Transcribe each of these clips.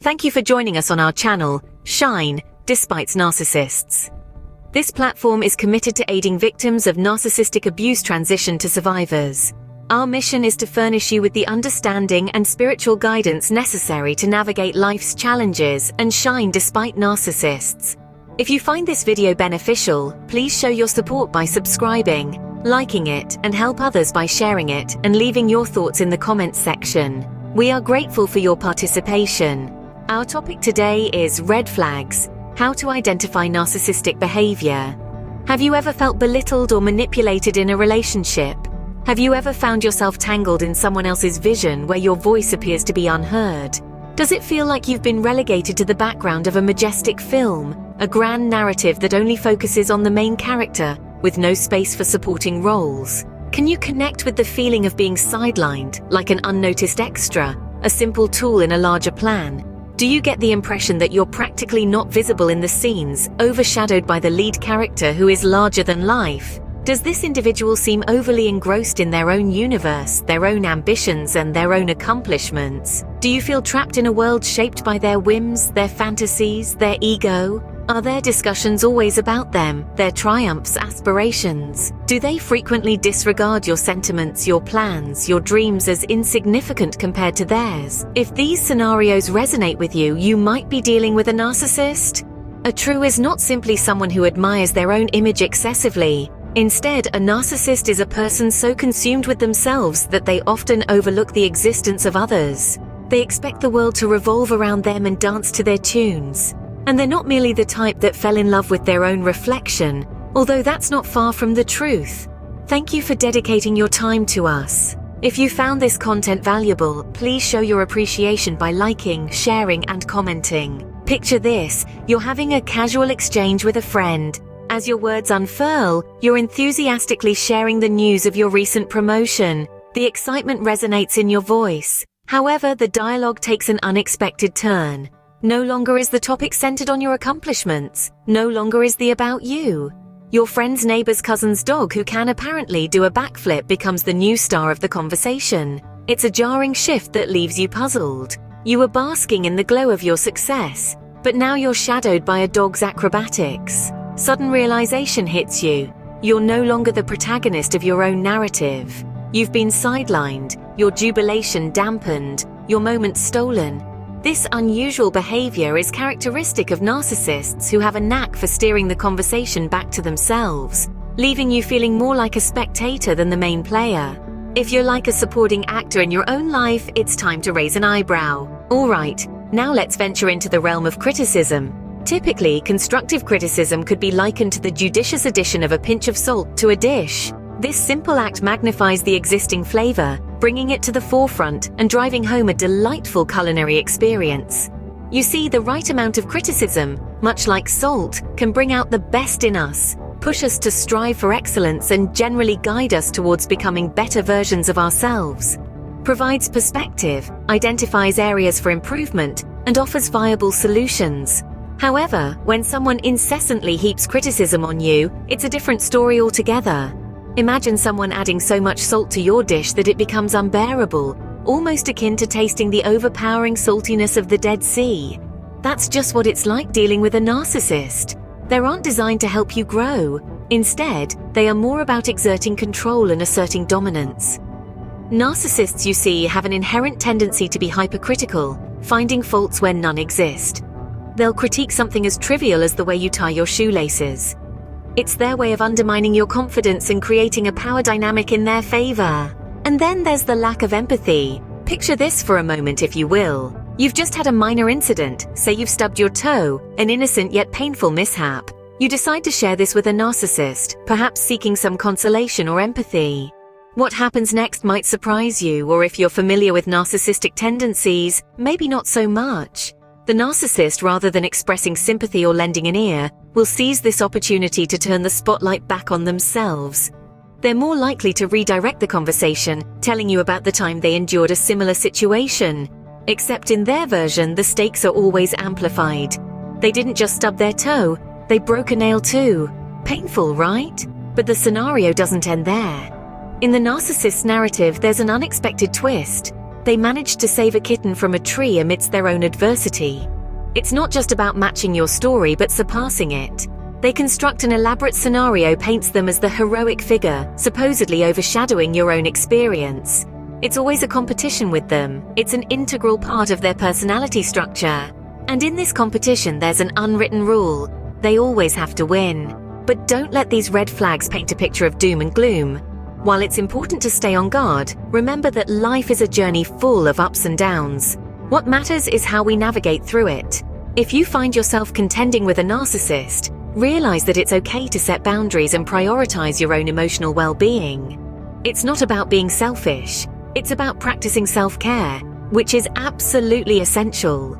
Thank you for joining us on our channel, Shine, Despite Narcissists. This platform is committed to aiding victims of narcissistic abuse transition to survivors. Our mission is to furnish you with the understanding and spiritual guidance necessary to navigate life's challenges and shine despite narcissists. If you find this video beneficial, please show your support by subscribing, liking it, and help others by sharing it and leaving your thoughts in the comments section. We are grateful for your participation. Our topic today is red flags, how to identify narcissistic behavior. Have you ever felt belittled or manipulated in a relationship? Have you ever found yourself tangled in someone else's vision where your voice appears to be unheard? Does it feel like you've been relegated to the background of a majestic film, a grand narrative that only focuses on the main character, with no space for supporting roles? Can you connect with the feeling of being sidelined, like an unnoticed extra, a simple tool in a larger plan? Do you get the impression that you're practically not visible in the scenes, overshadowed by the lead character who is larger than life? Does this individual seem overly engrossed in their own universe, their own ambitions, and their own accomplishments? Do you feel trapped in a world shaped by their whims, their fantasies, their ego? Are their discussions always about them, their triumphs, aspirations? Do they frequently disregard your sentiments, your plans, your dreams as insignificant compared to theirs? If these scenarios resonate with you, you might be dealing with a narcissist. A true is not simply someone who admires their own image excessively. Instead, a narcissist is a person so consumed with themselves that they often overlook the existence of others. They expect the world to revolve around them and dance to their tunes. And they're not merely the type that fell in love with their own reflection, although that's not far from the truth. Thank you for dedicating your time to us. If you found this content valuable, please show your appreciation by liking, sharing, and commenting. Picture this: you're having a casual exchange with a friend. As your words unfurl, you're enthusiastically sharing the news of your recent promotion. The excitement resonates in your voice. However, the dialogue takes an unexpected turn. No longer is the topic centered on your accomplishments. No longer is the about you. Your friend's neighbor's cousin's dog, who can apparently do a backflip, becomes the new star of the conversation. It's a jarring shift that leaves you puzzled. You were basking in the glow of your success, but now you're shadowed by a dog's acrobatics. Sudden realization hits you. You're no longer the protagonist of your own narrative. You've been sidelined, your jubilation dampened, your moment stolen. This unusual behavior is characteristic of narcissists who have a knack for steering the conversation back to themselves, leaving you feeling more like a spectator than the main player. If you're like a supporting actor in your own life, it's time to raise an eyebrow. Alright, now let's venture into the realm of criticism. Typically, constructive criticism could be likened to the judicious addition of a pinch of salt to a dish. This simple act magnifies the existing flavor, bringing it to the forefront and driving home a delightful culinary experience. You see, the right amount of criticism, much like salt, can bring out the best in us, push us to strive for excellence, and generally guide us towards becoming better versions of ourselves. Provides perspective, identifies areas for improvement, and offers viable solutions. However, when someone incessantly heaps criticism on you, it's a different story altogether. Imagine someone adding so much salt to your dish that it becomes unbearable, almost akin to tasting the overpowering saltiness of the Dead Sea. That's just what it's like dealing with a narcissist. They aren't designed to help you grow. Instead, they are more about exerting control and asserting dominance. Narcissists, you see, have an inherent tendency to be hypercritical, finding faults where none exist. They'll critique something as trivial as the way you tie your shoelaces. It's their way of undermining your confidence and creating a power dynamic in their favor. And then there's the lack of empathy. Picture this for a moment, if you will. You've just had a minor incident, say you've stubbed your toe, an innocent yet painful mishap. You decide to share this with a narcissist, perhaps seeking some consolation or empathy. What happens next might surprise you, or if you're familiar with narcissistic tendencies, maybe not so much. The narcissist, rather than expressing sympathy or lending an ear, will seize this opportunity to turn the spotlight back on themselves. They're more likely to redirect the conversation, telling you about the time they endured a similar situation. Except in their version, the stakes are always amplified. They didn't just stub their toe, they broke a nail too. Painful, right? But the scenario doesn't end there. In the narcissist's narrative, there's an unexpected twist. They managed to save a kitten from a tree amidst their own adversity. It's not just about matching your story but surpassing it. They construct an elaborate scenario paints them as the heroic figure, supposedly overshadowing your own experience. It's always a competition with them. It's an integral part of their personality structure. And in this competition there's an unwritten rule. They always have to win. But don't let these red flags paint a picture of doom and gloom. While it's important to stay on guard, remember that life is a journey full of ups and downs. What matters is how we navigate through it. If you find yourself contending with a narcissist, realize that it's okay to set boundaries and prioritize your own emotional well-being. It's not about being selfish. It's about practicing self-care, which is absolutely essential.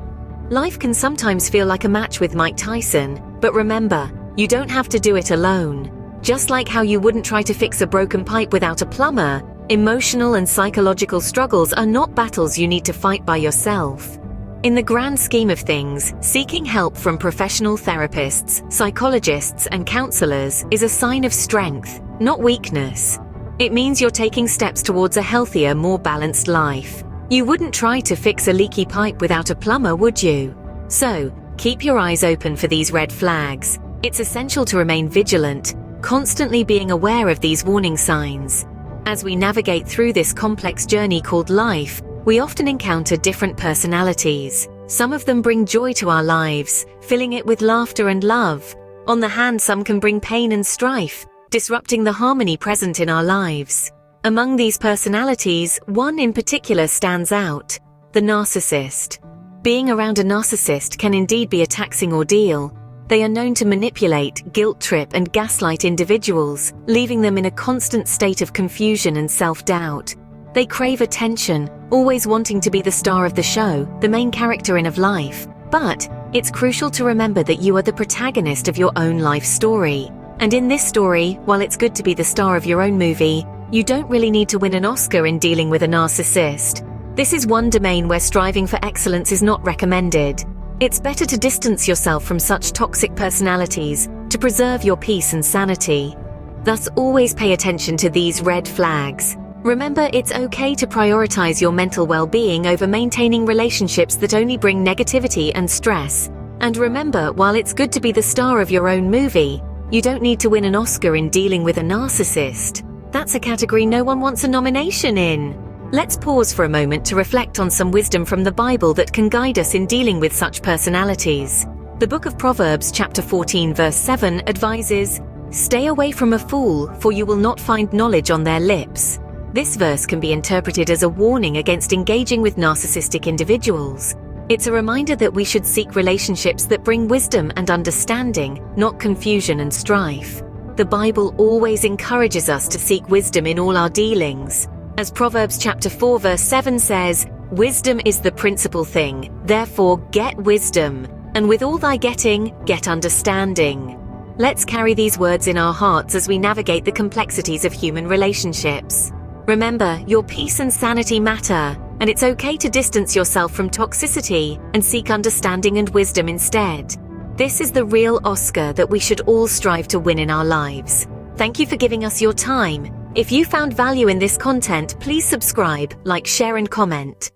Life can sometimes feel like a match with Mike Tyson, but remember, you don't have to do it alone. Just like how you wouldn't try to fix a broken pipe without a plumber, emotional and psychological struggles are not battles you need to fight by yourself. In the grand scheme of things, seeking help from professional therapists, psychologists, and counselors is a sign of strength, not weakness. It means you're taking steps towards a healthier, more balanced life. You wouldn't try to fix a leaky pipe without a plumber, would you? So, keep your eyes open for these red flags. It's essential to remain vigilant, constantly being aware of these warning signs. As we navigate through this complex journey called life, we often encounter different personalities. Some of them bring joy to our lives, filling it with laughter and love. On the hand, some can bring pain and strife, disrupting the harmony present in our lives. Among these personalities, one in particular stands out: the narcissist. Being around a narcissist can indeed be a taxing ordeal. They are known to manipulate, guilt-trip, and gaslight individuals, leaving them in a constant state of confusion and self-doubt. They crave attention, always wanting to be the star of the show, the main character in of life. But it's crucial to remember that you are the protagonist of your own life story. And in this story, while it's good to be the star of your own movie, you don't really need to win an Oscar in dealing with a narcissist. This is one domain where striving for excellence is not recommended. It's better to distance yourself from such toxic personalities to preserve your peace and sanity. Thus, always pay attention to these red flags. Remember, it's okay to prioritize your mental well-being over maintaining relationships that only bring negativity and stress. And remember, while it's good to be the star of your own movie, you don't need to win an Oscar in dealing with a narcissist. That's a category no one wants a nomination in. Let's pause for a moment to reflect on some wisdom from the Bible that can guide us in dealing with such personalities. The book of Proverbs, chapter 14, verse 7 advises, "Stay away from a fool, for you will not find knowledge on their lips." This verse can be interpreted as a warning against engaging with narcissistic individuals. It's a reminder that we should seek relationships that bring wisdom and understanding, not confusion and strife. The Bible always encourages us to seek wisdom in all our dealings. As Proverbs chapter 4 verse 7 says, "Wisdom is the principal thing, therefore get wisdom, and with all thy getting, get understanding." Let's carry these words in our hearts as we navigate the complexities of human relationships. Remember, your peace and sanity matter, and it's okay to distance yourself from toxicity and seek understanding and wisdom instead. This is the real Oscar that we should all strive to win in our lives. Thank you for giving us your time. If you found value in this content, please subscribe, like, share, and comment.